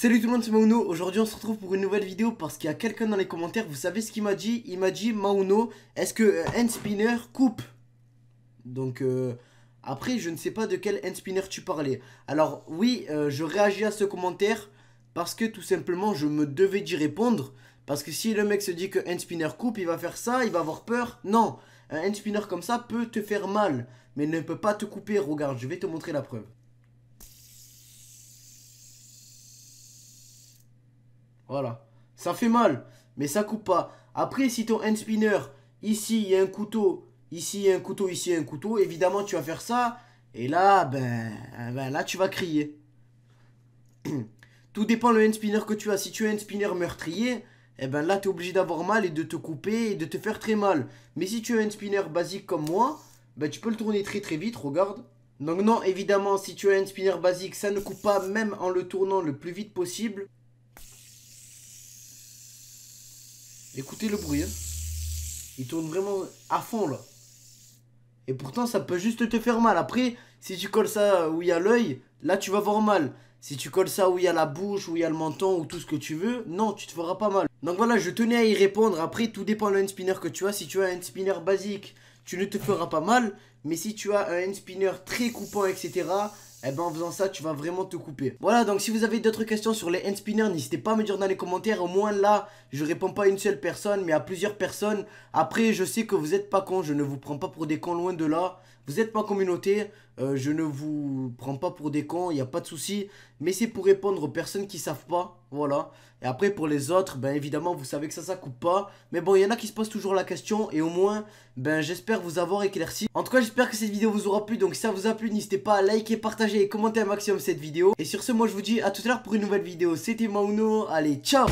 Salut tout le monde, c'est Mauno. Aujourd'hui on se retrouve pour une nouvelle vidéo parce qu'il y a quelqu'un dans les commentaires, vous savez ce qu'il m'a dit? Il m'a dit: Mauno, est-ce que hand spinner coupe? Donc après je ne sais pas de quel hand spinner tu parlais. Alors oui, je réagis à ce commentaire parce que tout simplement je me devais d'y répondre. Parce que si le mec se dit que hand spinner coupe, il va faire ça, il va avoir peur. Non, un hand spinner comme ça peut te faire mal, mais ne peut pas te couper. Regarde, je vais te montrer la preuve. Voilà, ça fait mal, mais ça coupe pas. Après, si ton hand spinner, ici il y a un couteau, ici il y a un couteau, ici il y a un couteau, évidemment tu vas faire ça, et là, ben là tu vas crier. Tout dépend le hand spinner que tu as. Si tu as un hand spinner meurtrier, eh ben là tu es obligé d'avoir mal et de te couper et de te faire très mal. Mais si tu as un hand spinner basique comme moi, ben tu peux le tourner très très vite, regarde. Donc non, évidemment, si tu as un hand spinner basique, ça ne coupe pas même en le tournant le plus vite possible. Écoutez le bruit, hein. Il tourne vraiment à fond là. Et pourtant ça peut juste te faire mal. Après, si tu colles ça où il y a l'œil, là tu vas avoir mal. Si tu colles ça où il y a la bouche, où il y a le menton, ou tout ce que tu veux, non, tu te feras pas mal. Donc voilà, je tenais à y répondre. Après, tout dépend le hand spinner que tu as. Si tu as un hand spinner basique, tu ne te feras pas mal. Mais si tu as un hand spinner très coupant, etc., eh ben en faisant ça, tu vas vraiment te couper. Voilà, donc si vous avez d'autres questions sur les hand spinners, n'hésitez pas à me dire dans les commentaires. Au moins là, je réponds pas à une seule personne, mais à plusieurs personnes. Après, je sais que vous n'êtes pas cons, je ne vous prends pas pour des cons, loin de là. Vous n'êtes pas communauté, je ne vous prends pas pour des cons, il n'y a pas de souci. Mais c'est pour répondre aux personnes qui savent pas, voilà. Et après pour les autres, ben évidemment vous savez que ça coupe pas. Mais bon, il y en a qui se posent toujours la question et au moins, ben j'espère vous avoir éclairci. En tout cas, j'espère que cette vidéo vous aura plu. Donc si ça vous a plu, n'hésitez pas à liker, partager et commenter un maximum cette vidéo. Et sur ce, moi je vous dis à tout à l'heure pour une nouvelle vidéo. C'était Mauno, allez ciao.